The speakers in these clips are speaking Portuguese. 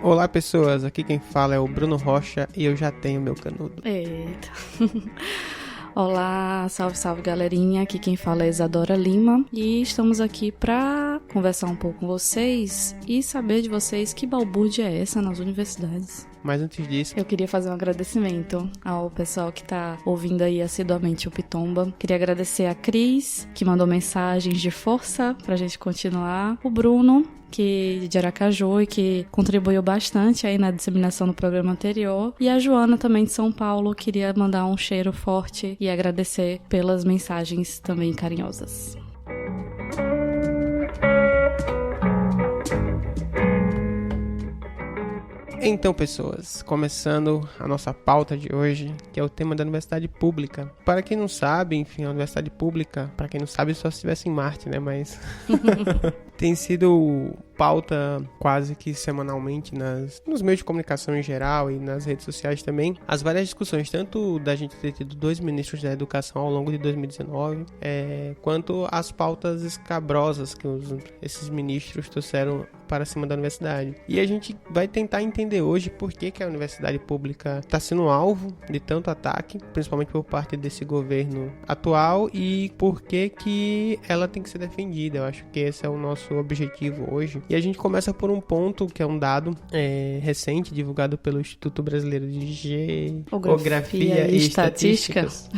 Olá pessoas, aqui quem fala é o Bruno Rocha e eu já tenho meu canudo. Eita. Olá, salve, salve galerinha, aqui quem fala é Isadora Lima e estamos aqui pra conversar um pouco com vocês e saber de vocês que balbúrdia é essa nas universidades. Mas antes disso, eu queria fazer um agradecimento ao pessoal que tá ouvindo aí assiduamente o Pitomba. Queria agradecer a Cris, que mandou mensagens de força pra gente continuar. O Bruno, que de Aracaju e que contribuiu bastante aí na disseminação do programa anterior. E a Joana, também de São Paulo, queria mandar um cheiro forte e agradecer pelas mensagens também carinhosas. Então, pessoas, começando a nossa pauta de hoje, que é o tema da universidade pública. Para quem não sabe, enfim, a universidade pública, para quem não sabe, só se estivesse em Marte, né, mas tem sido pauta quase que semanalmente nos meios de comunicação em geral e nas redes sociais também, as várias discussões, tanto da gente ter tido 2 ministros da educação ao longo de 2019, quanto as pautas escabrosas que esses ministros trouxeram para cima da universidade. E a gente vai tentar entender hoje por que a universidade pública está sendo alvo de tanto ataque, principalmente por parte desse governo atual, e por que ela tem que ser defendida. Eu acho que esse é o nosso objetivo hoje. E a gente começa por um ponto que é um dado recente, divulgado pelo Instituto Brasileiro de Geografia e Estatísticas,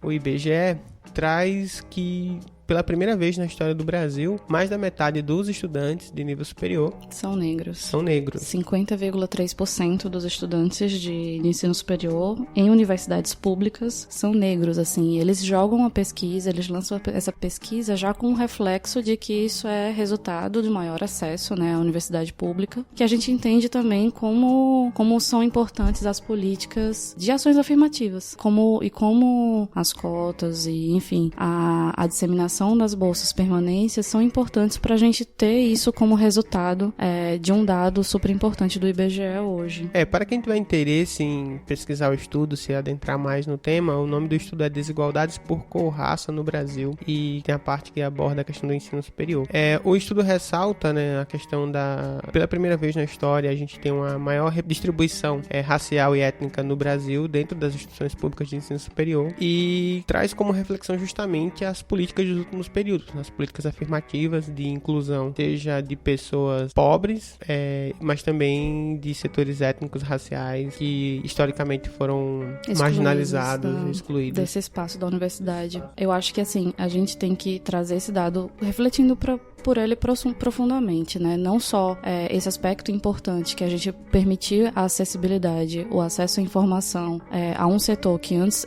o IBGE, traz que pela primeira vez na história do Brasil, mais da metade dos estudantes de nível superior são negros. 50,3% dos estudantes de ensino superior em universidades públicas são negros, assim. Eles jogam uma pesquisa, eles lançam essa pesquisa já com um reflexo de que isso é resultado de maior acesso, né, à universidade pública, que a gente entende também como são importantes as políticas de ações afirmativas, como as cotas e, enfim, a disseminação das bolsas permanências são importantes para a gente ter isso como resultado de um dado super importante do IBGE hoje. Para quem tiver interesse em pesquisar o estudo, se adentrar mais no tema, o nome do estudo é Desigualdades por Cor, Raça no Brasil, e tem a parte que aborda a questão do ensino superior. O estudo ressalta, né, a questão pela primeira vez na história, a gente tem uma maior distribuição racial e étnica no Brasil, dentro das instituições públicas de ensino superior, e traz como reflexão justamente as políticas dos últimos períodos, as políticas afirmativas de inclusão, seja de pessoas pobres, mas também de setores étnicos, raciais, que historicamente foram marginalizados, excluídos desse espaço da universidade. Eu acho que, assim, a gente tem que trazer esse dado refletindo por ele profundamente, né? Não só esse aspecto importante que a gente permitir a acessibilidade, o acesso à informação a um setor que antes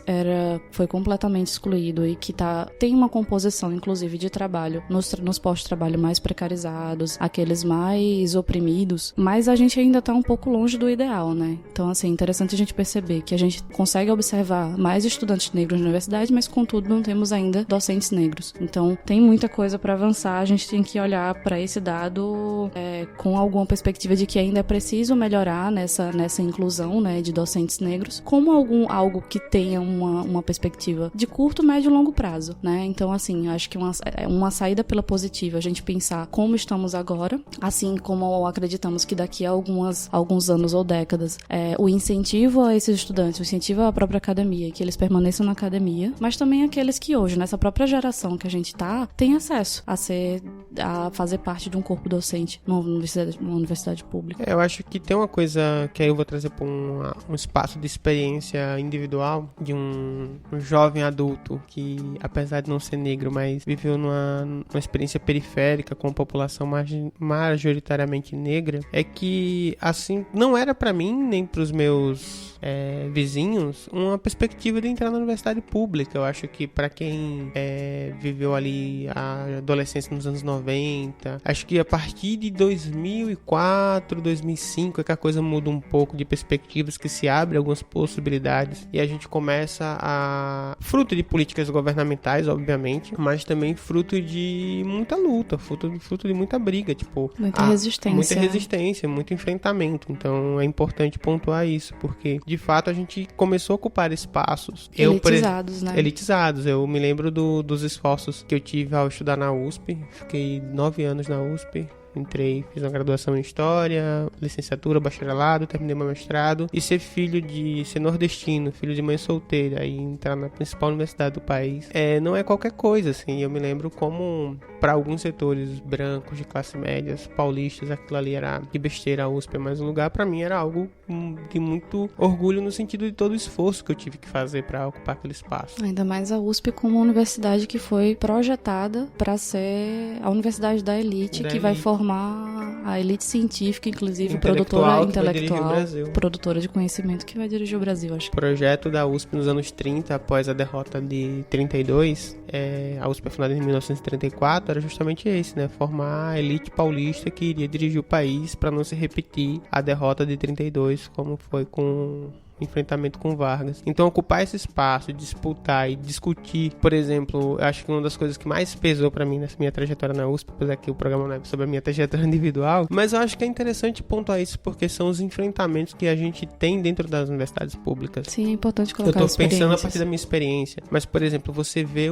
foi completamente excluído e que tem uma composição, inclusive, de trabalho nos postos de trabalho mais precarizados, aqueles mais oprimidos, mas a gente ainda está um pouco longe do ideal, né? Então, assim, é interessante a gente perceber que a gente consegue observar mais estudantes negros na universidade, mas, contudo, não temos ainda docentes negros. Então, tem muita coisa para avançar, a gente tem que olhar para esse dado com alguma perspectiva de que ainda é preciso melhorar nessa inclusão, né, de docentes negros, como algo que tenha uma perspectiva de curto, médio e longo prazo, né? Então, assim, eu acho que uma saída pela positiva, a gente pensar como estamos agora, assim como acreditamos que daqui a alguns anos ou décadas, o incentivo a esses estudantes, o incentivo à própria academia, que eles permaneçam na academia, mas também aqueles que hoje, nessa própria geração que a gente tem acesso a fazer parte de um corpo docente numa universidade pública. Eu acho que tem uma coisa que aí eu vou trazer para um espaço de experiência individual de um jovem adulto que, apesar de não ser negro, mas viveu numa experiência periférica com a população majoritariamente negra, é que, assim, não era para mim nem para os meus vizinhos uma perspectiva de entrar na universidade pública. Eu acho que para quem viveu ali a adolescência nos anos 90, acho que a partir de 2004, 2005 é que a coisa muda um pouco de perspectivas, que se abre algumas possibilidades e a gente começa fruto de políticas governamentais, obviamente, mas também fruto de muita luta, fruto de muita briga, tipo, muita resistência, muito enfrentamento. Então é importante pontuar isso, porque de fato a gente começou a ocupar espaços elitizados, né? Elitizados. Eu me lembro dos esforços que eu tive ao estudar na USP. Fiquei 9 anos na USP. Fiz uma graduação em História, licenciatura, bacharelado, terminei meu mestrado. E ser nordestino, filho de mãe solteira, e entrar na principal universidade do país, não é qualquer coisa, assim. Eu me lembro como, para alguns setores brancos, de classe média, paulistas, aquilo ali era que besteira, a USP é mais um lugar. Para mim era algo de muito orgulho, no sentido de todo o esforço que eu tive que fazer para ocupar aquele espaço. Ainda mais a USP como uma universidade que foi projetada para ser a universidade da elite, que vai formar a elite científica, inclusive produtora intelectual, produtora de conhecimento, que vai dirigir o Brasil, acho. O projeto da USP nos anos 30, após a derrota de 32, a USP foi fundada em 1934, era justamente esse, né? Formar a elite paulista que iria dirigir o país para não se repetir a derrota de 32, como foi com enfrentamento com Vargas. Então, ocupar esse espaço, disputar e discutir, por exemplo, eu acho que uma das coisas que mais pesou pra mim nessa minha trajetória na USP, apesar que o programa não é sobre a minha trajetória individual, mas eu acho que é interessante pontuar isso porque são os enfrentamentos que a gente tem dentro das universidades públicas. Sim, é importante colocar. Eu tô pensando a partir da minha experiência, mas, por exemplo, você vê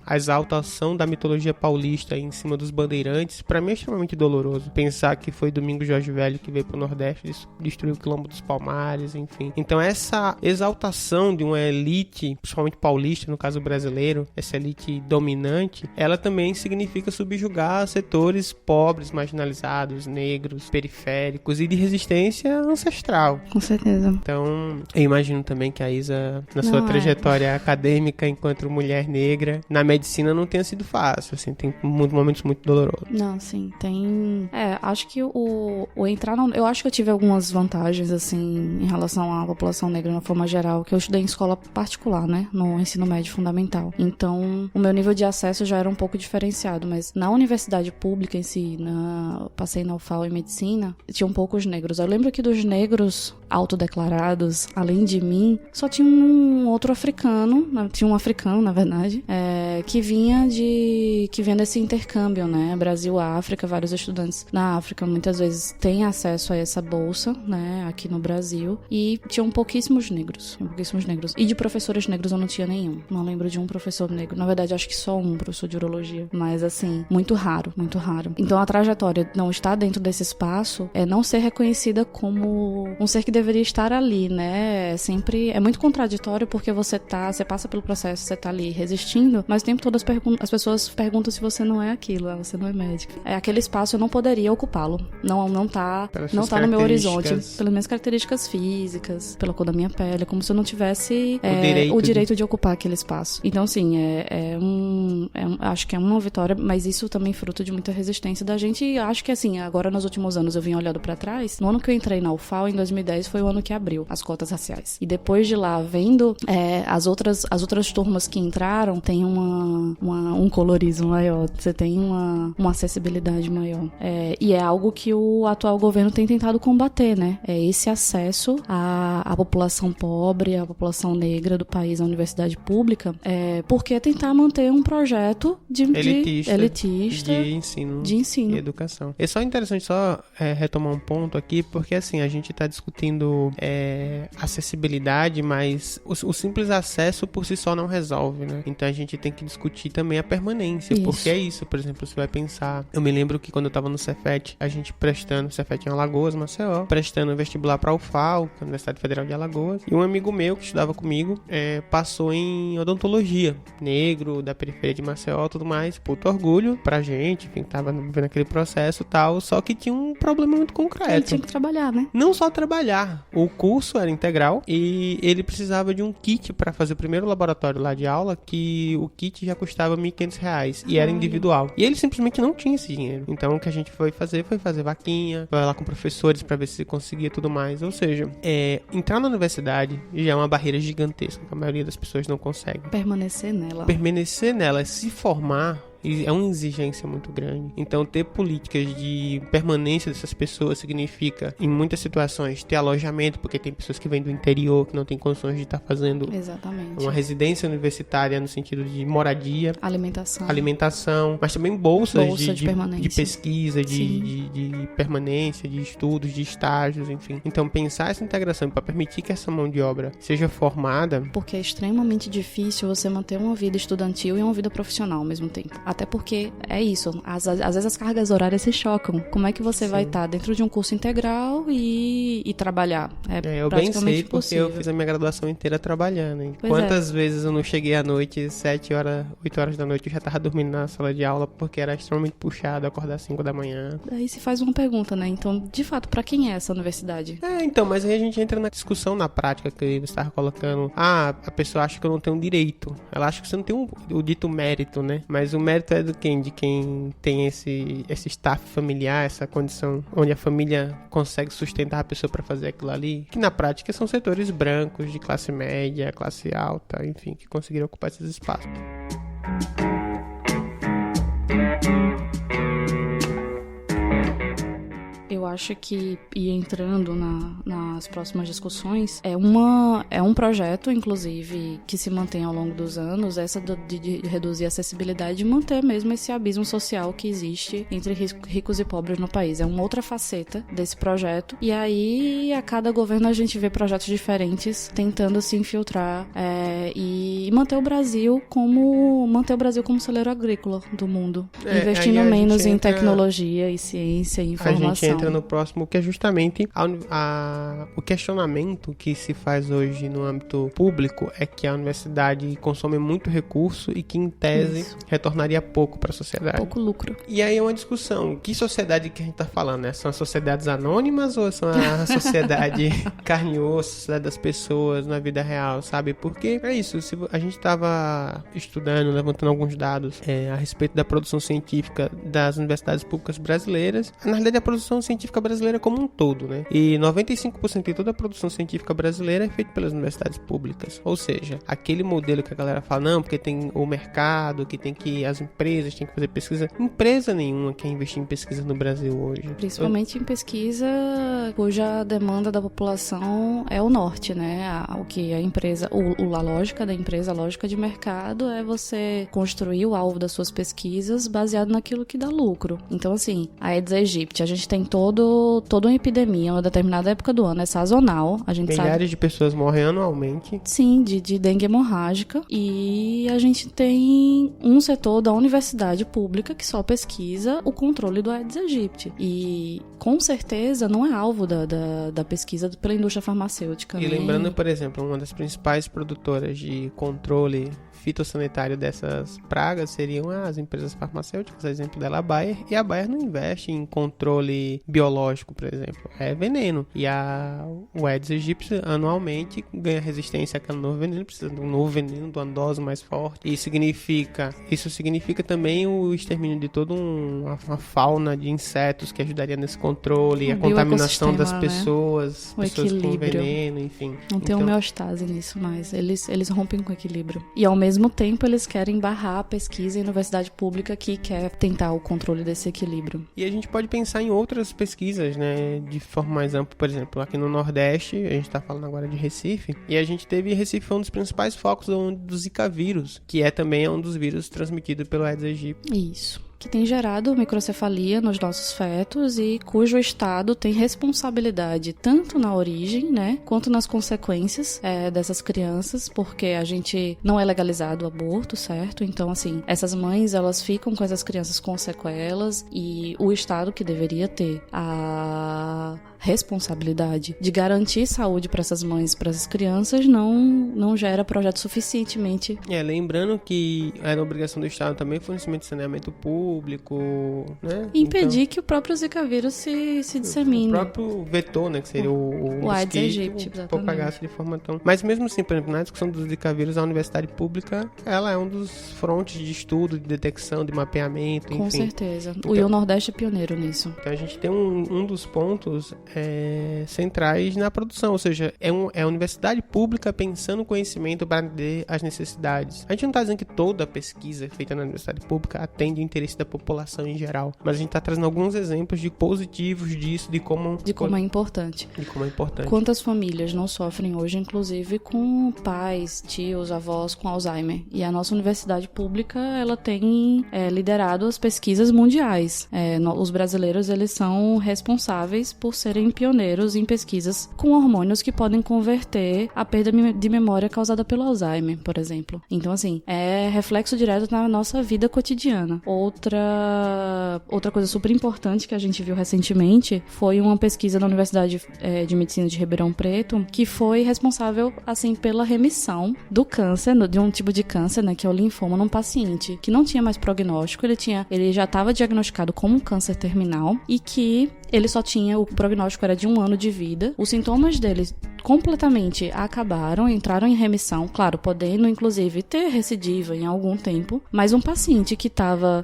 a exaltação da mitologia paulista em cima dos bandeirantes, pra mim é extremamente doloroso. Pensar que foi Domingos Jorge Velho que veio pro Nordeste, destruiu o Quilombo dos Palmares, enfim. Então essa exaltação de uma elite, principalmente paulista, no caso brasileiro, essa elite dominante, ela também significa subjugar setores pobres, marginalizados, negros, periféricos e de resistência ancestral. Com certeza. Então, eu imagino também que a Isa, na sua trajetória acadêmica enquanto mulher negra, na medicina não tenha sido fácil, assim, tem momentos muito dolorosos. Não, sim, tem... acho que o entrar... Eu acho que eu tive algumas vantagens, assim, em relação à população negra, na forma geral, que eu estudei em escola particular, né, no ensino médio fundamental. Então, o meu nível de acesso já era um pouco diferenciado, mas na universidade pública em si, passei na UFAL em medicina, tinham poucos negros. Eu lembro que dos negros autodeclarados, além de mim, só tinha um outro africano, tinha um africano, na verdade, que vinha desse intercâmbio, né, Brasil-África. Vários estudantes na África muitas vezes têm acesso a essa bolsa, né, aqui no Brasil, e tinham pouquíssimos negros. E de professores negros eu não tinha nenhum. Não lembro de um professor negro. Na verdade, acho que só um professor de urologia. Mas, assim, muito raro, muito raro. Então, a trajetória não estar dentro desse espaço é não ser reconhecida como um ser que deveria estar ali, né? Sempre é muito contraditório, porque você passa pelo processo, você tá ali resistindo, mas o tempo todo as pessoas perguntam se você não é aquilo, você não é médica. Aquele espaço eu não poderia ocupá-lo. Não tá no meu horizonte. Pelas minhas características físicas, pela cor da minha pele, como se eu não tivesse o direito de ocupar aquele espaço. Então, sim, acho que é uma vitória, mas isso também é fruto de muita resistência da gente, e acho que, assim, agora nos últimos anos eu vim olhando pra trás. No ano que eu entrei na UFAL, em 2010, foi o ano que abriu as cotas raciais. E depois de lá, vendo as outras turmas que entraram, tem um colorismo maior, você tem uma acessibilidade maior. E é algo que o atual governo tem tentado combater, né? É esse acesso à população pobre, à população negra do país, à universidade pública, porque é tentar manter um projeto elitista de ensino e educação. É só interessante retomar um ponto aqui, porque, assim, a gente está discutindo acessibilidade, mas o simples acesso por si só não resolve, né? Então a gente tem que discutir também a permanência, porque é isso. Por exemplo, você vai pensar, eu me lembro que quando eu tava no Cefet, a gente prestando, Cefet em Alagoas, Maceió, prestando vestibular pra UFAL, que é a Universidade Federal de Alagoas, e um amigo meu que estudava comigo passou em odontologia, negro, da periferia de Maceió, tudo mais, puto orgulho pra gente, enfim, tava vendo aquele processo e tal, só que tinha um problema muito concreto. Ele tinha que trabalhar, né? Não só trabalhar, o curso era integral e ele precisava de um kit pra fazer o primeiro laboratório lá de aula, que o kit já custava R$1.500 e era individual. E ele simplesmente não tinha esse dinheiro. Então o que a gente foi fazer vaquinha, vai lá com professores pra ver se conseguia tudo mais. Ou seja, entrar na universidade já é uma barreira gigantesca, que a maioria das pessoas não consegue. Permanecer nela, se formar, é uma exigência muito grande. Então, ter políticas de permanência dessas pessoas significa, em muitas situações, ter alojamento, porque tem pessoas que vêm do interior, que não têm condições de estar fazendo uma residência universitária no sentido de moradia, alimentação, mas também bolsas de pesquisa, de permanência, de estudos, de estágios, enfim. Então, pensar essa integração para permitir que essa mão de obra seja formada, porque é extremamente difícil você manter uma vida estudantil e uma vida profissional ao mesmo tempo. Até porque é isso, às vezes as cargas horárias se chocam. Como é que você vai estar dentro de um curso integral e trabalhar? Eu bem sei porque eu fiz a minha graduação inteira trabalhando. Hein? Quantas vezes eu não cheguei à noite, 7 horas, 8 horas da noite, eu já tava dormindo na sala de aula porque era extremamente puxado acordar às 5 da manhã. Aí se faz uma pergunta, né? Então, de fato, pra quem é essa universidade? Então, mas aí a gente entra na discussão na prática que você estava colocando. A pessoa acha que eu não tenho direito. Ela acha que você não tem o dito mérito, né? Mas o mérito é de quem tem esse staff familiar, essa condição onde a família consegue sustentar a pessoa para fazer aquilo ali. Que na prática são setores brancos, de classe média, classe alta, enfim, que conseguiram ocupar esses espaços. Eu acho que, e entrando nas próximas discussões, é um projeto, inclusive, que se mantém ao longo dos anos, essa de reduzir a acessibilidade e manter mesmo esse abismo social que existe entre ricos e pobres no país. É uma outra faceta desse projeto. E aí, a cada governo, a gente vê projetos diferentes tentando se infiltrar e manter o Brasil como celeiro agrícola do mundo. Investindo menos em tecnologia e ciência e informação. A gente entra no próximo, que é justamente o questionamento que se faz hoje no âmbito público é que a universidade consome muito recurso e que, em tese, retornaria pouco para a sociedade. Pouco lucro. E aí é uma discussão. Que sociedade que a gente está falando, né? São as sociedades anônimas ou são a sociedade carne e osso, a sociedade das pessoas na vida real, sabe? Porque é isso, se a gente estava estudando, levantando alguns dados a respeito da produção científica das universidades públicas brasileiras. Na realidade, a produção científica brasileira como um todo, né? E 95% de toda a produção científica brasileira é feita pelas universidades públicas. Ou seja, aquele modelo que a galera fala, não, porque tem o mercado, que as empresas têm que fazer pesquisa. Empresa nenhuma quer investir em pesquisa no Brasil hoje. Principalmente em pesquisa cuja demanda da população é o norte, né? O que a empresa, a lógica da empresa, a lógica de mercado é você construir o alvo das suas pesquisas baseado naquilo que dá lucro. Então, assim, a Aedes aegypti, a gente tem toda uma epidemia, uma determinada época do ano, é sazonal. A gente Milhares de pessoas morrem anualmente. Sim, de dengue hemorrágica. E a gente tem um setor da universidade pública que só pesquisa o controle do Aedes aegypti. E, com certeza, não é alvo da pesquisa pela indústria farmacêutica. E lembrando, por exemplo, uma das principais produtoras de controle fitossanitário dessas pragas seriam as empresas farmacêuticas, exemplo dela a Bayer, e a Bayer não investe em controle biológico, por exemplo, é veneno, e o Aedes aegypti anualmente ganha resistência àquele novo veneno, precisa de um novo veneno, de uma dose mais forte, e isso significa também o extermínio de toda uma fauna de insetos que ajudaria nesse controle, a contaminação das pessoas, né? pessoas com veneno, enfim. Não tem homeostase nisso, mas eles rompem com o equilíbrio. E ao mesmo tempo eles querem barrar a pesquisa em universidade pública que quer tentar o controle desse equilíbrio. E a gente pode pensar em outras pesquisas, né, de forma mais ampla, por exemplo, aqui no Nordeste, a gente tá falando agora de Recife, e a gente teve Recife foi um dos principais focos do Zika vírus, que também um dos vírus transmitidos pelo Aedes aegypti. Isso. Que tem gerado microcefalia nos nossos fetos e cujo Estado tem responsabilidade tanto na origem, né, quanto nas consequências dessas crianças, porque a gente não é legalizado o aborto, certo? Então, assim, essas mães, elas ficam com essas crianças com sequelas e o Estado, que deveria ter a responsabilidade de garantir saúde para essas mães, para essas crianças, não gera projeto suficientemente. Lembrando que era obrigação do Estado também o fornecimento de saneamento público, né? Impedir que o próprio Zika vírus se dissemine. O próprio vetor, né? Que seria o Aedes aegypti, propagasse de forma tão... Mas mesmo assim, por exemplo, na discussão do Zika vírus, a universidade pública, ela é um dos frontes de estudo, de detecção, de mapeamento, enfim. Com certeza. Então, o Nordeste é pioneiro nisso. Então a gente tem um dos pontos centrais na produção, ou seja, é a universidade pública pensando o conhecimento para atender as necessidades. A gente não está dizendo que toda pesquisa feita na universidade pública atende o interesse da população em geral, mas a gente está trazendo alguns exemplos de positivos disso, de como é importante. Quantas famílias não sofrem hoje, inclusive, com pais, tios, avós com Alzheimer? E a nossa universidade pública, ela tem liderado as pesquisas mundiais. Os brasileiros, eles são responsáveis por serem serem pioneiros em pesquisas com hormônios que podem converter a perda de memória causada pelo Alzheimer, por exemplo. Então, assim, é reflexo direto na nossa vida cotidiana. Outra coisa super importante que a gente viu recentemente foi uma pesquisa da Universidade de Medicina de Ribeirão Preto, que foi responsável, assim, pela remissão do câncer, de um tipo de câncer, né, que é o linfoma, num paciente que não tinha mais prognóstico, ele já estava diagnosticado como um câncer terminal e que ele só tinha, o prognóstico era de 1 ano de vida. Os sintomas dele completamente acabaram, entraram em remissão, claro, podendo inclusive ter recidiva em algum tempo, mas um paciente que estava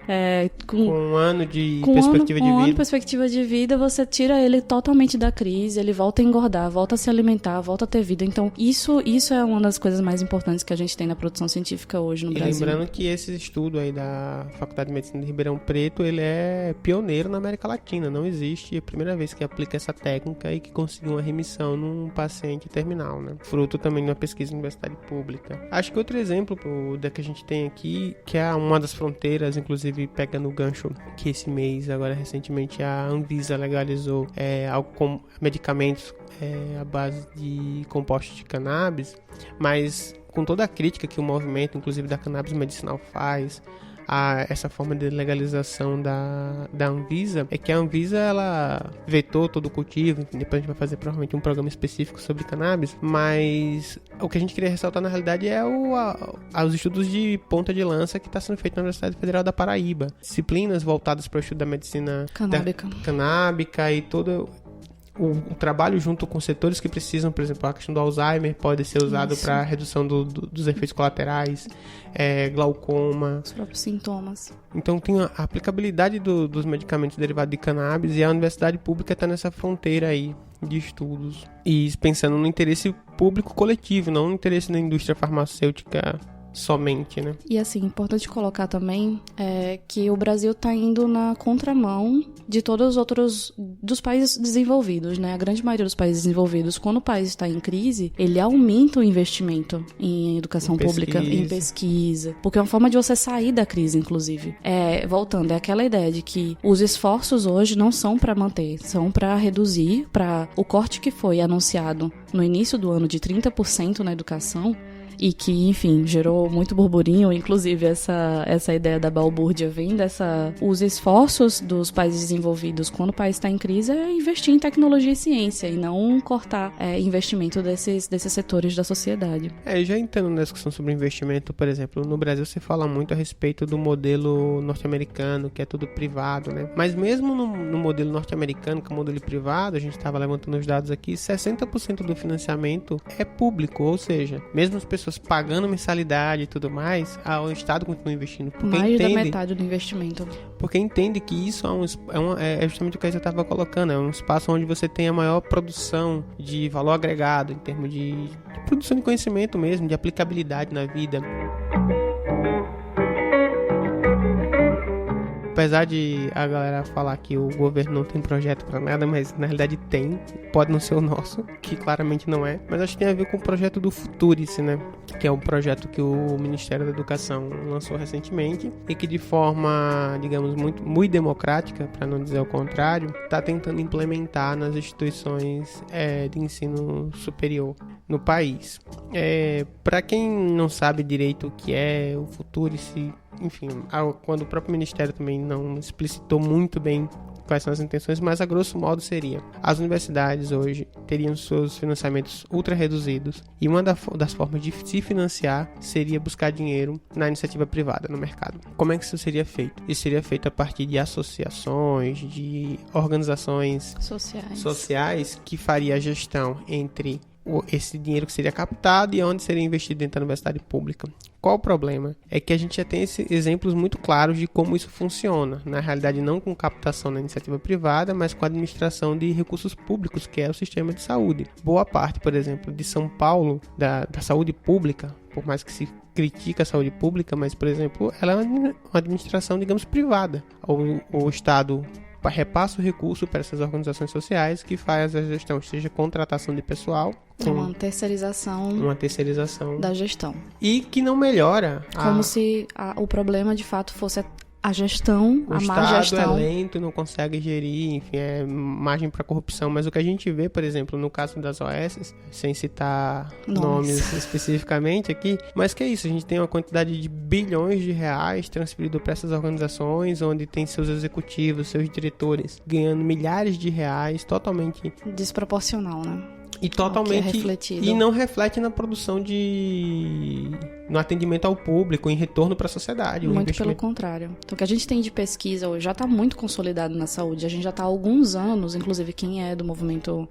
com 1 ano de perspectiva de vida. Ano de perspectiva de vida, você tira ele totalmente da crise, ele volta a engordar, volta a se alimentar, volta a ter vida. Então, isso é uma das coisas mais importantes que a gente tem na produção científica hoje no Brasil. Lembrando que esse estudo aí da Faculdade de Medicina de Ribeirão Preto, ele é pioneiro na América Latina, não existe, é a primeira vez que aplica essa técnica e que conseguiu uma remissão num paciente terminal, né? Fruto também de uma pesquisa na universidade pública. Acho que outro exemplo da que a gente tem aqui, que é uma das fronteiras, inclusive pega no gancho que esse mês, agora recentemente, a Anvisa legalizou medicamentos à base de compostos de cannabis, mas com toda a crítica que o movimento, inclusive da cannabis medicinal, faz a essa forma de legalização da Anvisa, é que a Anvisa, ela vetou todo o cultivo, enfim, depois a gente vai fazer provavelmente um programa específico sobre cannabis, mas o que a gente queria ressaltar na realidade é os estudos de ponta de lança que está sendo feito na Universidade Federal da Paraíba, disciplinas voltadas para o estudo da medicina canábica e todo o trabalho junto com setores que precisam, por exemplo, a questão do Alzheimer pode ser usado para redução dos efeitos colaterais, glaucoma. Os próprios sintomas. Então tem a aplicabilidade dos medicamentos derivados de cannabis e a universidade pública está nessa fronteira aí de estudos. E pensando no interesse público coletivo, não no interesse da indústria farmacêutica somente, né? E assim, importante colocar também que o Brasil está indo na contramão de todos os outros dos países desenvolvidos, né? A grande maioria dos países desenvolvidos, quando o país está em crise, ele aumenta o investimento em educação pública, em pesquisa, porque é uma forma de você sair da crise, inclusive. Voltando, é aquela ideia de que os esforços hoje não são para manter, são para reduzir, para o corte que foi anunciado no início do ano de 30% na educação, e que, enfim, gerou muito burburinho, inclusive essa ideia da balbúrdia vem os esforços dos países desenvolvidos quando o país está em crise é investir em tecnologia e ciência e não cortar investimento desses setores da sociedade. Já entrando na discussão sobre investimento, por exemplo, no Brasil se fala muito a respeito do modelo norte-americano, que é tudo privado, né? Mas mesmo no modelo norte-americano, que é o modelo privado, a gente estava levantando os dados aqui, 60% do financiamento é público, ou seja, mesmo as pessoas pagando mensalidade e tudo mais, o Estado continua investindo. Mais da metade do investimento. Porque entende que isso é justamente o que eu estava colocando, é um espaço onde você tem a maior produção de valor agregado, em termos de produção de conhecimento mesmo, de aplicabilidade na vida. Apesar de a galera falar que o governo não tem projeto pra nada, mas na realidade tem, pode não ser o nosso, que claramente não é, mas acho que tem a ver com o projeto do Futurice, né? Que é um projeto que o Ministério da Educação lançou recentemente e que de forma, digamos, muito democrática, para não dizer o contrário, está tentando implementar nas instituições de ensino superior no país. Para quem não sabe direito o que é o Futurice, enfim, quando o próprio Ministério também não explicitou muito bem quais são as intenções, mas a grosso modo seria: as universidades hoje teriam seus financiamentos ultra reduzidos e uma das formas de se financiar seria buscar dinheiro na iniciativa privada, no mercado. Como é que isso seria feito? Isso seria feito a partir de associações, de organizações sociais que faria a gestão entre esse dinheiro que seria captado e onde seria investido dentro da universidade pública. Qual o problema? É que a gente já tem exemplos muito claros de como isso funciona. Na realidade, não com captação na iniciativa privada, mas com a administração de recursos públicos, que é o sistema de saúde. Boa parte, por exemplo, de São Paulo, da saúde pública, por mais que se critica a saúde pública, mas, por exemplo, ela é uma administração, digamos, privada. O Estado repassa o recurso para essas organizações sociais que faz a gestão, seja contratação de pessoal, uma terceirização da gestão. E que não melhora. Como se o problema de fato fosse a gestão, a má Estado gestão. é lento, não consegue gerir, enfim, é margem para corrupção. Mas o que a gente vê, por exemplo, no caso das OS, sem citar nomes especificamente aqui, mas que é isso, a gente tem uma quantidade de bilhões de reais transferido para essas organizações, onde tem seus executivos, seus diretores ganhando milhares de reais, totalmente desproporcional, né? E totalmente. E não reflete na produção no atendimento ao público, em retorno para a sociedade. Muito pelo contrário. Então, o que a gente tem de pesquisa hoje já está muito consolidado na saúde. A gente já está há alguns anos, inclusive quem é do movimento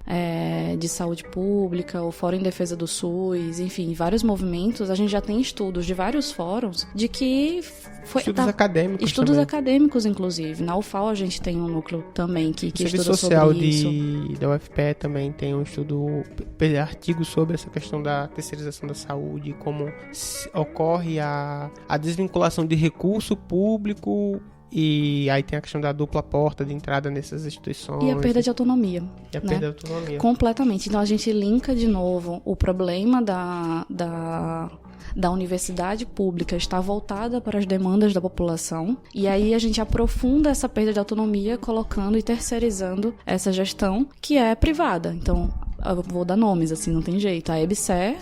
de saúde pública, o Fórum em Defesa do SUS, enfim, vários movimentos, a gente já tem estudos de vários fóruns de que estudos acadêmicos. Estudos também. acadêmicos, inclusive. Na UFAL a gente tem um núcleo também que estuda social sobre isso. Da UFPE também tem um estudo, artigo sobre essa questão da terceirização da saúde, como ocorre a desvinculação de recurso público. E aí tem a questão da dupla porta de entrada nessas instituições. E a perda de autonomia. E a perda de autonomia. Completamente. Então a gente linka de novo o problema da universidade pública está voltada para as demandas da população, e aí a gente aprofunda essa perda de autonomia colocando e terceirizando essa gestão que é privada. Então, eu vou dar nomes, assim, não tem jeito. A EBSER,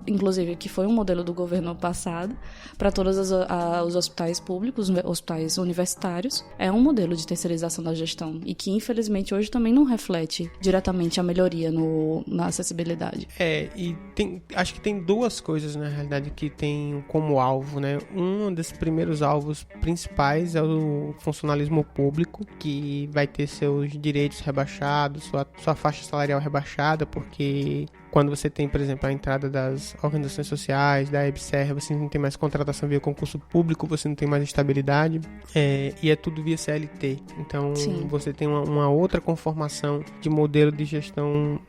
inclusive, que foi um modelo do governo passado, para todos os hospitais públicos, hospitais universitários, é um modelo de terceirização da gestão e que, infelizmente, hoje também não reflete diretamente a melhoria na acessibilidade. E acho que tem duas coisas, na realidade, que tem como alvo, né? Um dos primeiros alvos principais é o funcionalismo público, que vai ter seus direitos rebaixados, sua faixa salarial rebaixada, porque quando você tem, por exemplo, a entrada das organizações sociais, da EBSER, você não tem mais contratação via concurso público, você não tem mais estabilidade, e é tudo via CLT. Então, Sim. Você tem uma outra conformação de modelo de gestão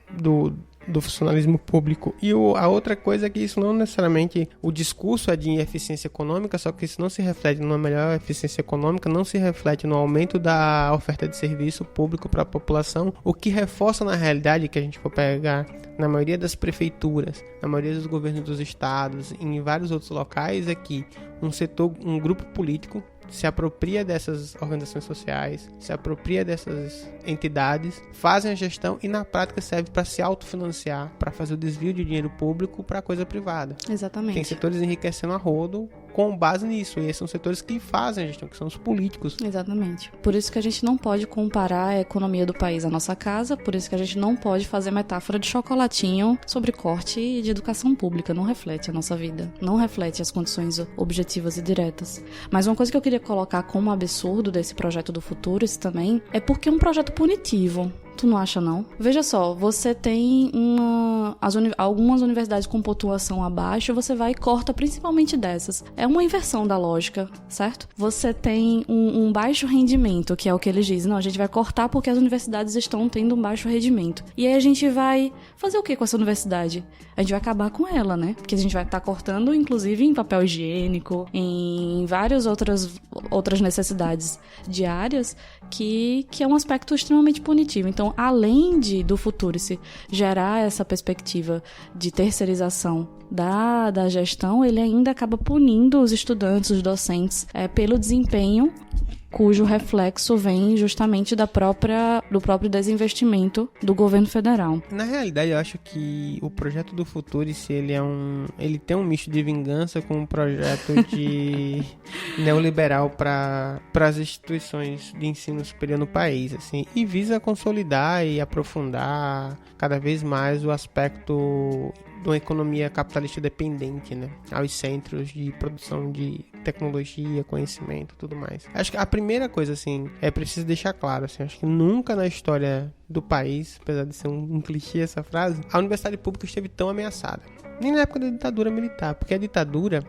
do funcionalismo público. E a outra coisa é que isso não necessariamente, o discurso é de eficiência econômica, só que isso não se reflete numa melhor eficiência econômica, não se reflete no aumento da oferta de serviço público para a população, o que reforça na realidade, que a gente for pegar na maioria das prefeituras, na maioria dos governos dos estados, em vários outros locais, é que um grupo político se apropria dessas organizações sociais, se apropria dessas entidades, fazem a gestão e na prática serve para se autofinanciar, para fazer o desvio de dinheiro público para coisa privada. Exatamente. Tem setores enriquecendo a rodo com base nisso, e esses são setores que fazem a gestão, que são os políticos. Exatamente. Por isso que a gente não pode comparar a economia do país à nossa casa, por isso que a gente não pode fazer metáfora de chocolatinho sobre corte de educação pública. Não reflete a nossa vida, não reflete as condições objetivas e diretas. Mas uma coisa que eu queria colocar como absurdo desse projeto do futuro, esse também, é porque é um projeto punitivo. Tu não acha, não? Veja só, você tem algumas universidades com pontuação abaixo, você vai e corta principalmente dessas. É uma inversão da lógica, certo? Você tem um baixo rendimento, que é o que eles dizem. Não, a gente vai cortar porque as universidades estão tendo um baixo rendimento. E aí a gente vai fazer o que com essa universidade? A gente vai acabar com ela, né? Porque a gente vai estar cortando, inclusive, em papel higiênico, em várias outras necessidades diárias, que é um aspecto extremamente punitivo. Então, além do Futurice gerar essa perspectiva de terceirização da gestão, ele ainda acaba punindo os estudantes, os docentes, pelo desempenho cujo reflexo vem justamente do próprio desinvestimento do governo federal. Na realidade, eu acho que o projeto do Futurice, ele tem um misto de vingança com um projeto de neoliberal para as instituições de ensino superior no país, assim, e visa consolidar e aprofundar cada vez mais o aspecto de uma economia capitalista dependente, né, aos centros de produção de tecnologia, conhecimento, tudo mais. Acho que a primeira coisa, assim, é preciso deixar claro, assim, acho que nunca na história do país, apesar de ser um clichê essa frase, a universidade pública esteve tão ameaçada. Nem na época da ditadura militar, porque a ditadura,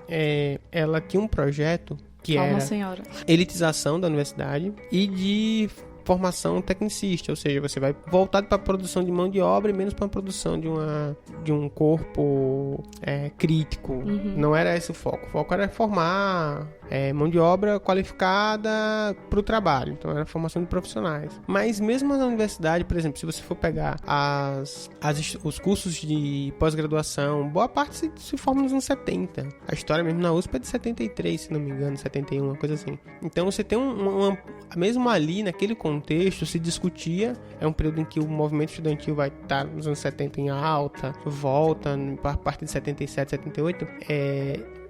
ela tinha um projeto que era elitização da universidade e de formação tecnicista, ou seja, você vai voltado para a produção de mão de obra e menos para a produção de um corpo crítico. Não era esse o foco. O foco era formar mão de obra qualificada para o trabalho. Então era a formação de profissionais. Mas mesmo na universidade, por exemplo, se você for pegar os cursos de pós-graduação, boa parte se forma nos anos 70. A história mesmo na USP é de 73, se não me engano, 71, uma coisa assim. Então você tem mesmo ali, naquele contexto, se discutia, é um período em que o movimento estudantil vai estar nos anos 70 em alta, volta a partir de 77, 78,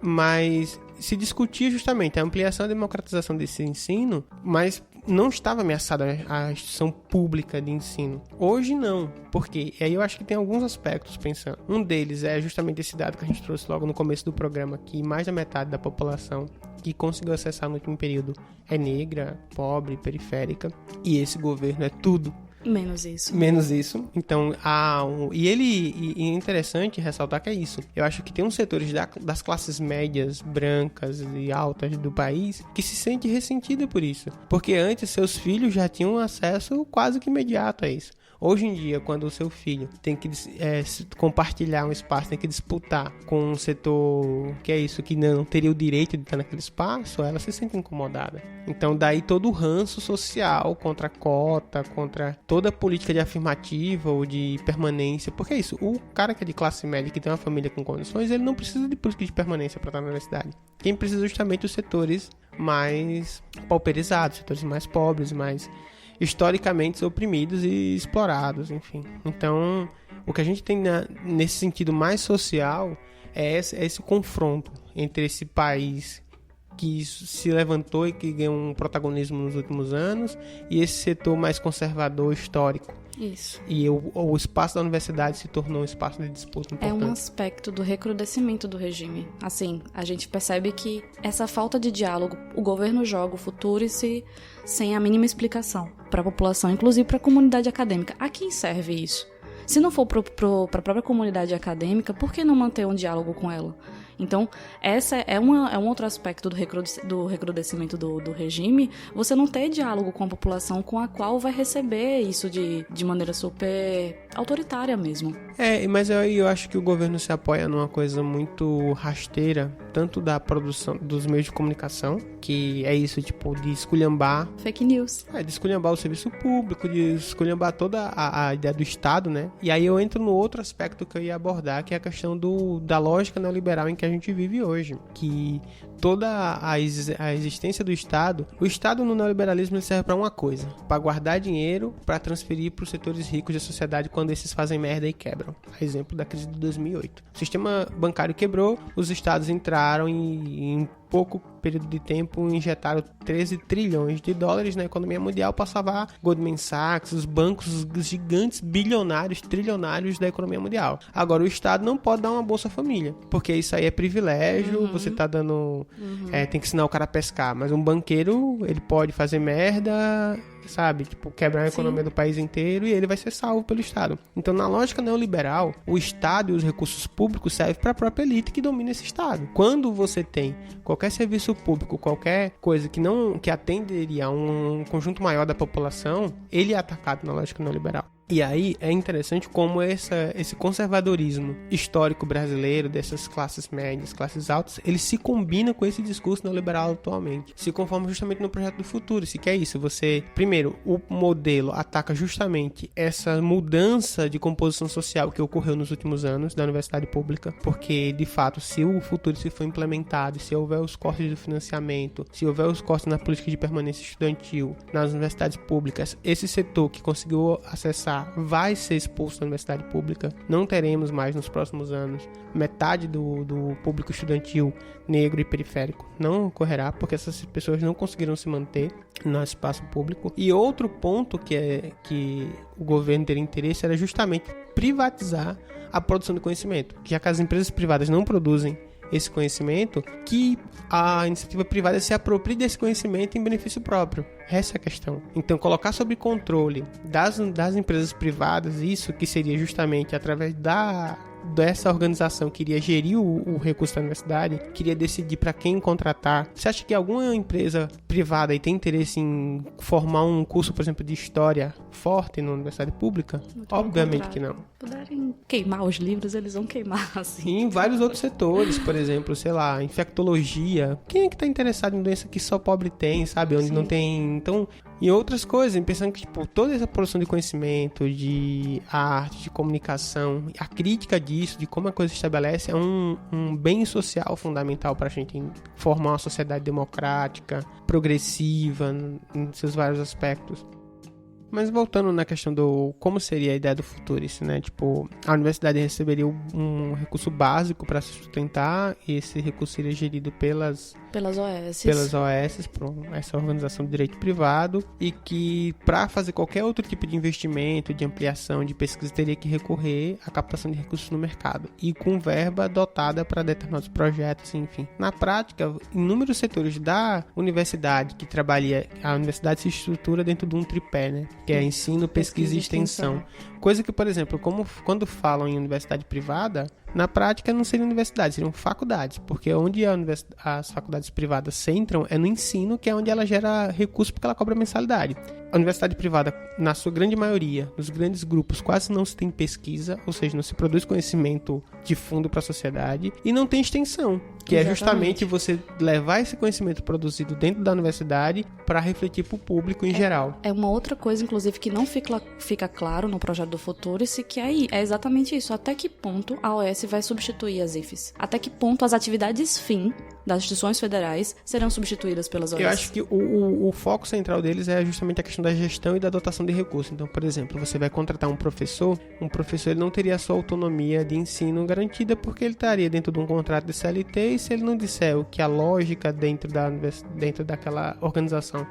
mas se discutia justamente a ampliação e a democratização desse ensino, mas não estava ameaçada a instituição pública de ensino. Hoje não, porque aí eu acho que tem alguns aspectos pensando. Um deles é justamente esse dado que a gente trouxe logo no começo do programa, que mais da metade da população que conseguiu acessar no último período é negra, pobre, periférica, e esse governo é tudo menos isso. Então, e é interessante ressaltar que é isso. Eu acho que tem uns setores das classes médias, brancas e altas do país que se sente ressentida por isso. Porque antes seus filhos já tinham acesso quase que imediato a isso. Hoje em dia, quando o seu filho tem que compartilhar um espaço, tem que disputar com um setor que é isso, que não teria o direito de estar naquele espaço, ela se sente incomodada. Então, daí todo o ranço social contra a cota, contra toda a política de afirmativa ou de permanência. Porque é isso, o cara que é de classe média, que tem uma família com condições, ele não precisa de política de permanência para estar na universidade. Quem precisa justamente dos setores mais pauperizados, setores mais pobres, mais historicamente oprimidos e explorados, enfim. Então, o que a gente tem nesse sentido mais social é esse confronto entre esse país que se levantou e que ganhou um protagonismo nos últimos anos e esse setor mais conservador histórico. Isso. E o espaço da universidade se tornou um espaço de disputa importante. É um aspecto do recrudescimento do regime. Assim, a gente percebe que essa falta de diálogo, o governo joga o futuro sem a mínima explicação para a população, inclusive para a comunidade acadêmica. A quem serve isso? Se não for para a própria comunidade acadêmica, por que não manter um diálogo com ela? Então, essa é um outro aspecto do recrudescimento do regime, você não ter diálogo com a população com a qual vai receber isso de maneira super autoritária mesmo. Mas eu acho que o governo se apoia numa coisa muito rasteira, tanto da produção dos meios de comunicação, que é isso, tipo, de esculhambar... Fake news. De esculhambar o serviço público, de esculhambar toda a ideia do Estado, né? E aí eu entro no outro aspecto que eu ia abordar, que é a questão da lógica neoliberal em que a gente vive hoje, que toda a existência do Estado, o Estado no neoliberalismo ele serve para uma coisa, para guardar dinheiro, para transferir para os setores ricos da sociedade quando esses fazem merda e quebram. A exemplo da crise de 2008. O sistema bancário quebrou, os estados entraram e em pouco período de tempo injetaram 13 trilhões de dólares na economia mundial, passava Goldman Sachs, os bancos gigantes, bilionários, trilionários da economia mundial. Agora o Estado não pode dar uma Bolsa Família, porque isso aí é privilégio, você tá dando... tem que ensinar o cara a pescar, mas um banqueiro, ele pode fazer merda, sabe? Tipo, quebrar a economia do país inteiro e ele vai ser salvo pelo Estado. Então, na lógica neoliberal, o Estado e os recursos públicos servem para a própria elite que domina esse Estado. Quando você tem qualquer serviço público, qualquer coisa que atenderia a um conjunto maior da população, ele é atacado na lógica neoliberal. E aí é interessante como esse conservadorismo histórico brasileiro, dessas classes médias, classes altas, ele se combina com esse discurso neoliberal atualmente. Se conforma justamente no projeto do futuro. Se quer isso, primeiro, o modelo ataca justamente essa mudança de composição social que ocorreu nos últimos anos da universidade pública, porque, de fato, se o futuro se for implementado, se houver os cortes do financiamento, se houver os cortes na política de permanência estudantil nas universidades públicas, esse setor que conseguiu acessar vai ser expulso da universidade pública. Não teremos mais nos próximos anos metade do público estudantil negro e periférico. Não ocorrerá porque essas pessoas não conseguiram se manter no espaço público. E outro ponto que o governo teria interesse era justamente privatizar a produção de conhecimento, já que as empresas privadas não produzem esse conhecimento, que a iniciativa privada se aproprie desse conhecimento em benefício próprio. Essa é a questão. Então, colocar sob controle das empresas privadas, isso que seria justamente através dessa organização que iria gerir o recurso da universidade, queria decidir para quem contratar. Você acha que alguma empresa privada aí tem interesse em formar um curso, por exemplo, de história forte na universidade pública? Obviamente que não. Puderem queimar os livros, eles vão queimar, assim. E em vários outros setores, por exemplo, sei lá, infectologia. Quem é que tá interessado em doença que só pobre tem, sabe? Onde não tem... Então, e outras coisas, pensando que, tipo, toda essa produção de conhecimento, de arte, de comunicação, a crítica disso, de como a coisa se estabelece, é um bem social fundamental para a gente formar uma sociedade democrática, progressiva, em seus vários aspectos. Mas voltando na questão do como seria a ideia do Futurice, né? Tipo, a universidade receberia um recurso básico para se sustentar e esse recurso seria gerido pelas OS, por essa organização de direito privado, e que para fazer qualquer outro tipo de investimento, de ampliação, de pesquisa, teria que recorrer à captação de recursos no mercado e com verba dotada para determinados projetos, enfim. Na prática, inúmeros setores da universidade que trabalha, a universidade se estrutura dentro de um tripé, né? Que é ensino, pesquisa e extensão. Coisa que, por exemplo, quando falam em universidade privada, na prática não seria universidade, seriam faculdades, porque onde as faculdades privadas centram é no ensino, que é onde ela gera recurso porque ela cobra mensalidade. A universidade privada, na sua grande maioria, nos grandes grupos, quase não se tem pesquisa, ou seja, não se produz conhecimento de fundo para a sociedade, e não tem extensão, que é justamente você levar esse conhecimento produzido dentro da universidade para refletir para o público em geral. É uma outra coisa, inclusive, que não fica claro no projeto do Futurice, que é exatamente isso. Até que ponto a OS vai substituir as IFES? Até que ponto as atividades fim das instituições federais serão substituídas pelas OS? Eu acho que o foco central deles é justamente a questão da gestão e da dotação de recursos. Então, por exemplo, você vai contratar um professor ele não teria a sua autonomia de ensino garantida porque ele estaria dentro de um contrato de CLT, e se ele não disser o que a lógica dentro daquela organização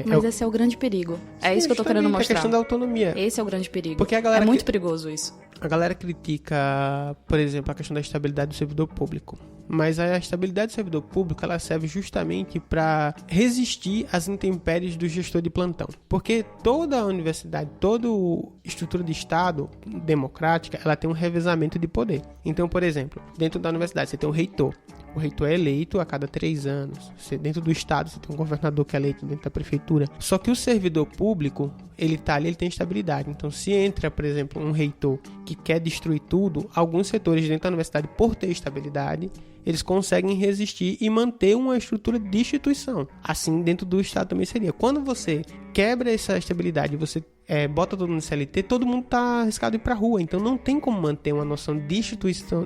Mas esse é o grande perigo. É isso que eu tô querendo mostrar. A questão da autonomia. Esse é o grande perigo. Porque a galera é muito perigoso isso. A galera critica, por exemplo, a questão da estabilidade do servidor público. Mas a estabilidade do servidor público, ela serve justamente para resistir às intempéries do gestor de plantão. Porque toda universidade, toda estrutura de Estado democrática, ela tem um revezamento de poder. Então, por exemplo, dentro da universidade você tem um reitor. O reitor é eleito a cada 3 anos. Dentro do estado, você tem um governador que é eleito dentro da prefeitura. Só que o servidor público, ele tá ali, ele tem estabilidade. Então, se entra, por exemplo, um reitor que quer destruir tudo, alguns setores dentro da universidade, por ter estabilidade, eles conseguem resistir e manter uma estrutura de instituição. Assim, dentro do estado também seria. Quando você quebra essa estabilidade, você bota todo mundo no CLT, todo mundo tá arriscado a ir pra rua. Então não tem como manter uma noção de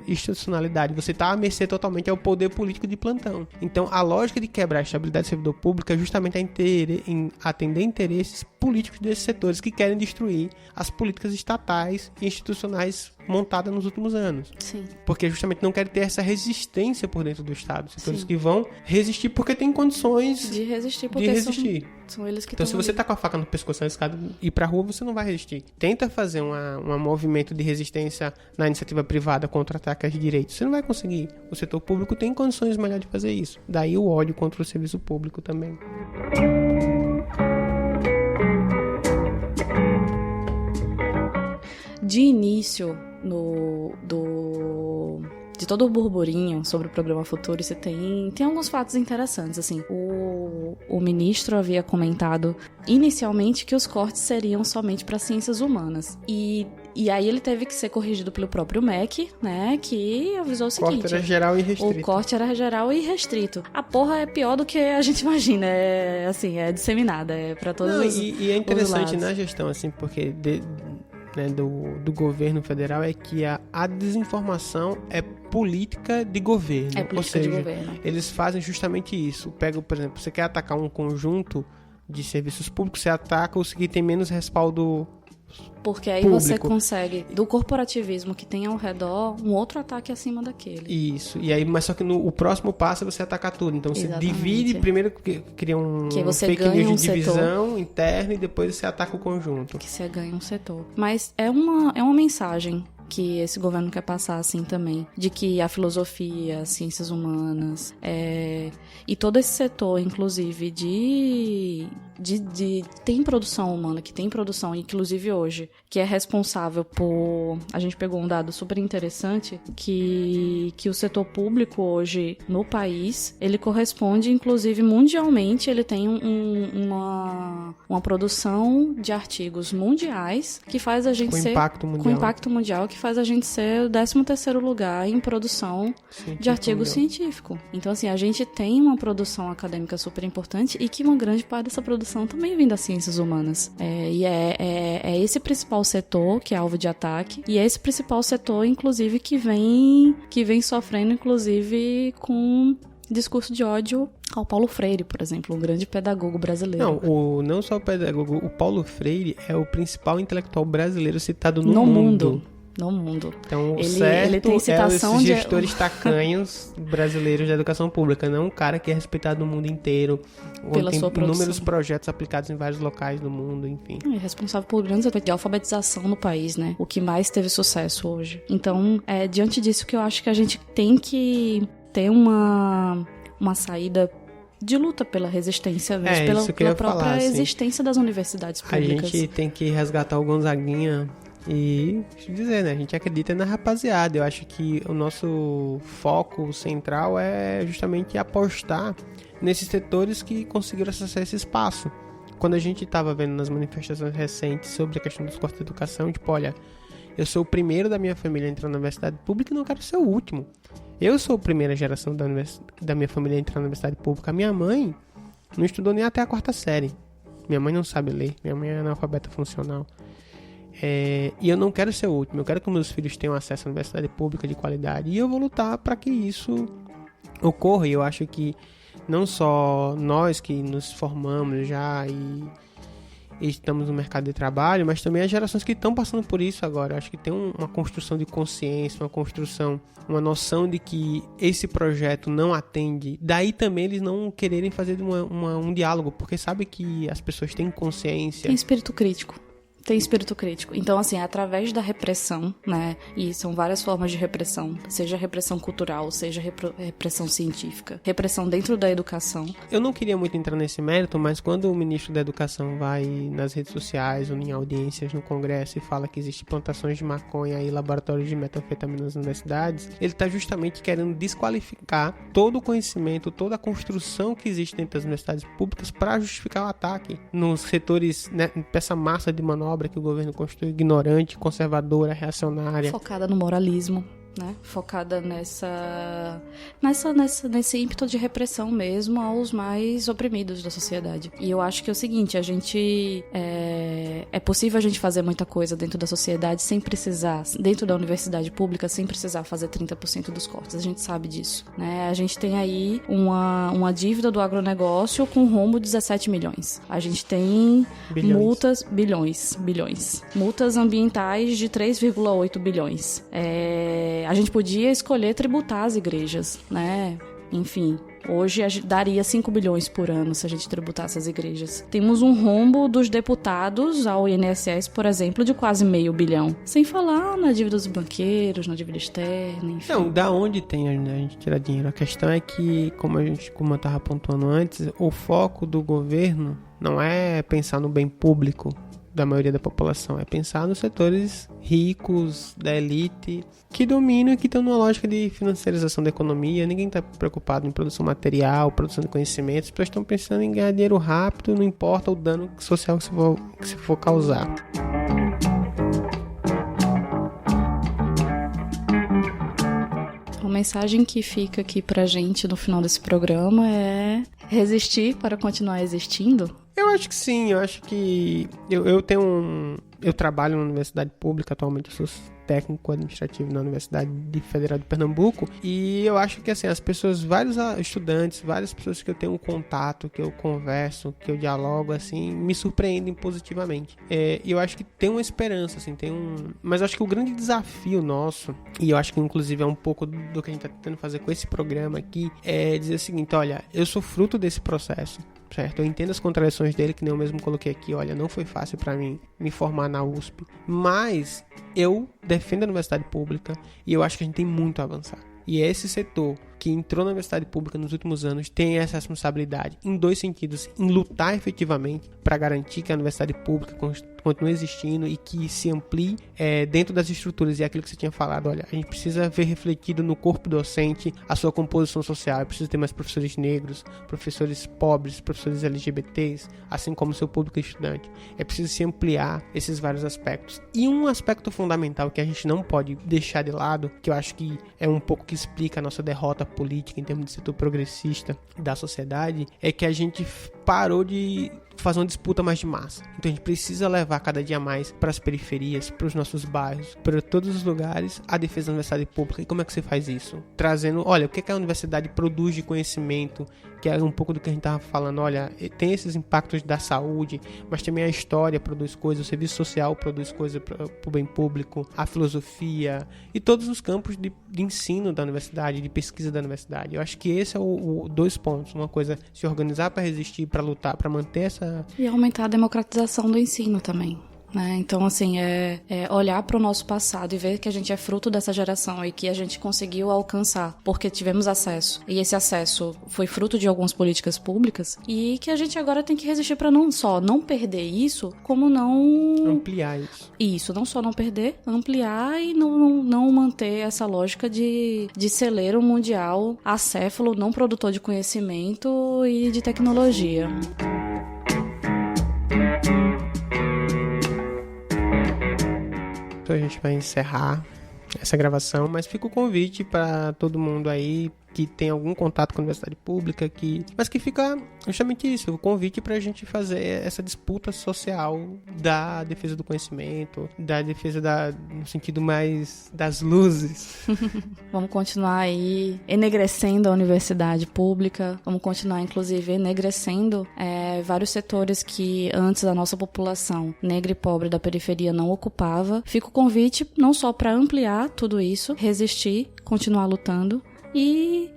institucionalidade. Você tá à mercê totalmente ao poder político de plantão. Então a lógica de quebrar a estabilidade do servidor público é justamente em atender interesses políticos desses setores que querem destruir as políticas estatais e institucionais montadas nos últimos anos. Sim. Porque justamente não querem ter essa resistência por dentro do Estado. Setores que vão resistir porque tem condições de resistir. Porque são eles que então, se você tá com a faca no pescoço arriscado e ir pra rua, você não vai resistir. Tenta fazer um movimento de resistência na iniciativa privada contra ataques de direitos. Você não vai conseguir. O setor público tem condições melhores de fazer isso. Daí o ódio contra o serviço público também. De início, de todo o burburinho sobre o programa Futurice, tem alguns fatos interessantes, assim. O ministro havia comentado inicialmente que os cortes seriam somente para ciências humanas. E aí ele teve que ser corrigido pelo próprio MEC, né, que avisou o seguinte... O corte era geral e restrito. O corte era geral e restrito. A porra é pior do que a gente imagina, é disseminada, é para todos os e é interessante lados. Na gestão, assim, porque... do governo federal é que a desinformação é política de governo. É política, ou seja, de governo. Eles fazem justamente isso. Pega, por exemplo, você quer atacar um conjunto de serviços públicos, você ataca os que tem menos respaldo porque aí público. Você consegue, do corporativismo que tem ao redor, um outro ataque acima daquele. Isso. E aí, mas só que o próximo passo é você atacar tudo. Então você divide, primeiro cria um fake news de divisão interna e depois você ataca o conjunto. Que você ganha um setor. Mas é uma mensagem que esse governo quer passar, assim, também. De que a filosofia, as ciências humanas, e todo esse setor, inclusive, tem produção humana, que tem produção, inclusive hoje, que é responsável por... A gente pegou um dado super interessante, que o setor público hoje no país, ele corresponde, inclusive, mundialmente, ele tem uma produção de artigos mundiais que faz a gente com impacto mundial, que faz a gente ser o 13º lugar em produção de artigo científico. Então, assim, a gente tem uma produção acadêmica super importante e que uma grande parte dessa produção também vem das ciências humanas. E é esse principal setor que é alvo de ataque, e é esse principal setor, inclusive, que vem sofrendo, inclusive, com discurso de ódio ao Paulo Freire, por exemplo, um grande pedagogo brasileiro. Não só o pedagogo, o Paulo Freire é o principal intelectual brasileiro citado no mundo. No mundo. Então, ele tem citação esses gestores tacanhos brasileiros da educação pública, não um cara que é respeitado no mundo inteiro, pela tem sua produção. Inúmeros projetos aplicados em vários locais do mundo, enfim. É responsável por grandes de alfabetização no país, né? O que mais teve sucesso hoje. Então, é diante disso que eu acho que a gente tem que ter uma saída de luta pela resistência, pela própria existência das universidades públicas. A gente tem que resgatar o Gonzaguinha e dizer, né? A gente acredita na rapaziada. Eu acho que o nosso foco central é justamente apostar nesses setores que conseguiram acessar esse espaço. Quando a gente estava vendo nas manifestações recentes sobre a questão dos cortes de educação, tipo, olha, eu sou o primeiro da minha família a entrar na universidade pública e não quero ser o último. Eu sou a primeira geração da minha família a entrar na universidade pública. A minha mãe não estudou nem até a 4ª série. Minha mãe não sabe ler. Minha mãe é analfabeta funcional. E eu não quero ser o último. Eu quero que meus filhos tenham acesso à universidade pública de qualidade. E eu vou lutar para que isso ocorra. E eu acho que não só nós que nos formamos já e estamos no mercado de trabalho, mas também as gerações que estão passando por isso agora. Eu acho que tem uma construção de consciência, uma noção de que esse projeto não atende. Daí também eles não quererem fazer um diálogo, porque sabe que as pessoas têm consciência. Tem espírito crítico. Então, assim, através da repressão, né, e são várias formas de repressão, seja repressão cultural, seja repressão científica, repressão dentro da educação. Eu não queria muito entrar nesse mérito, mas quando o ministro da Educação vai nas redes sociais ou em audiências no Congresso e fala que existe plantações de maconha e laboratórios de metanfetamina nas universidades, ele está justamente querendo desqualificar todo o conhecimento, toda a construção que existe dentro das universidades públicas para justificar o ataque nos setores, né, nessa massa de manobra que o governo construiu, ignorante, conservadora, reacionária. Focada no moralismo, né? Focada nesse ímpeto de repressão mesmo aos mais oprimidos da sociedade. E eu acho que é o seguinte, é possível a gente fazer muita coisa dentro da sociedade sem precisar, dentro da universidade pública, sem precisar fazer 30% dos cortes. A gente sabe disso, né? A gente tem aí uma dívida do agronegócio com rombo de 17 milhões. A gente tem bilhões. Multas ambientais de 3,8 bilhões. A gente podia escolher tributar as igrejas, né? Enfim, hoje daria 5 bilhões por ano se a gente tributasse as igrejas. Temos um rombo dos deputados ao INSS, por exemplo, de quase $500 milhão. Sem falar na dívida dos banqueiros, na dívida externa, enfim. Não, da onde tem a gente tirar dinheiro? A questão é que, como eu estava pontuando antes, o foco do governo não é pensar no bem público da maioria da população, é pensar nos setores ricos, da elite, que dominam e que estão numa lógica de financiarização da economia. Ninguém está preocupado em produção material, produção de conhecimento, as pessoas estão pensando em ganhar dinheiro rápido, não importa o dano social que se for causar. A mensagem que fica aqui pra gente no final desse programa é resistir para continuar existindo? Eu acho que sim, eu acho que eu trabalho na universidade pública atualmente, eu sou técnico administrativo na Universidade Federal de Pernambuco, e eu acho que assim, as pessoas, vários estudantes, várias pessoas que eu tenho contato, que eu converso, que eu dialogo, assim, me surpreendem positivamente. E eu acho que tem uma esperança, assim, mas eu acho que o grande desafio nosso, e eu acho que inclusive é um pouco do que a gente está tentando fazer com esse programa aqui, é dizer o seguinte: olha, eu sou fruto desse processo. certo? Eu entendo as contradições dele, que nem eu mesmo coloquei aqui, olha, não foi fácil para mim me formar na USP, mas eu defendo a universidade pública e eu acho que a gente tem muito a avançar. E esse setor que entrou na universidade pública nos últimos anos tem essa responsabilidade em dois sentidos, em lutar efetivamente para garantir que a universidade pública continue existindo e que se amplie dentro das estruturas. E aquilo que você tinha falado, olha, a gente precisa ver refletido no corpo docente a sua composição social. Precisa ter mais professores negros, professores pobres, professores LGBTs, assim como o seu público estudante. É preciso se ampliar esses vários aspectos. E um aspecto fundamental que a gente não pode deixar de lado, que eu acho que é um pouco que explica a nossa derrota política em termos de setor progressista da sociedade, é que a gente parou de fazer uma disputa mais de massa. Então a gente precisa levar cada dia mais para as periferias, para os nossos bairros, para todos os lugares, a defesa da universidade pública. E como é que você faz isso? Trazendo, olha, o que a universidade produz de conhecimento, que é um pouco do que a gente estava falando, olha, tem esses impactos da saúde, mas também a história produz coisas, o serviço social produz coisas para o bem público, a filosofia e todos os campos de ensino da universidade, de pesquisa da universidade. Eu acho que esse é o dois pontos. Uma coisa, se organizar para resistir, para lutar, para manter essa... E aumentar a democratização do ensino também. Né? Então, assim, é olhar para o nosso passado e ver que a gente é fruto dessa geração e que a gente conseguiu alcançar porque tivemos acesso. E esse acesso foi fruto de algumas políticas públicas e que a gente agora tem que resistir para não só não perder isso, como não... ampliar isso. Isso, não só não perder, ampliar e não manter essa lógica de celeiro mundial acéfalo, não produtor de conhecimento e de tecnologia. A gente vai encerrar essa gravação, mas fica o convite para todo mundo aí que tem algum contato com a universidade pública, mas que fica justamente isso, o convite para a gente fazer essa disputa social da defesa do conhecimento, da defesa no sentido mais das luzes. Vamos continuar aí enegrecendo a universidade pública, vamos continuar inclusive enegrecendo vários setores que antes a nossa população negra e pobre da periferia não ocupava. Fica o convite não só para ampliar tudo isso, resistir, continuar lutando, e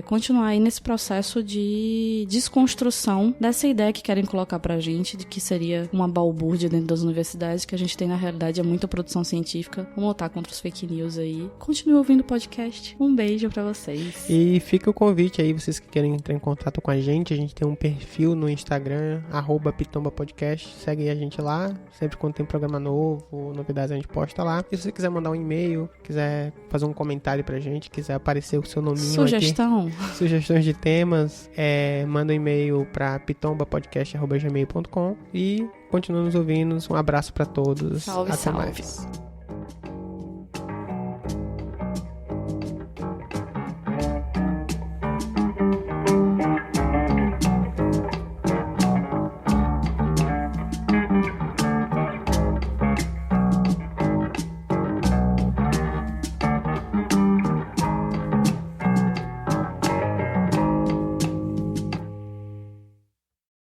continuar aí nesse processo de desconstrução dessa ideia que querem colocar pra gente, de que seria uma balbúrdia dentro das universidades, que a gente tem na realidade é muita produção científica. Vamos lutar contra os fake news aí. Continue ouvindo o podcast. Um beijo pra vocês. E fica o convite aí, vocês que querem entrar em contato com a gente tem um perfil no Instagram, @pitombapodcast. Segue a gente lá, sempre quando tem programa novo, novidades a gente posta lá. E se você quiser mandar um e-mail, quiser fazer um comentário pra gente, quiser aparecer o seu nome, sugestões de temas, manda um e-mail para pitombapodcast@gmail.com e continua nos ouvindo. Um abraço para todos. Salve, Até salve. mais.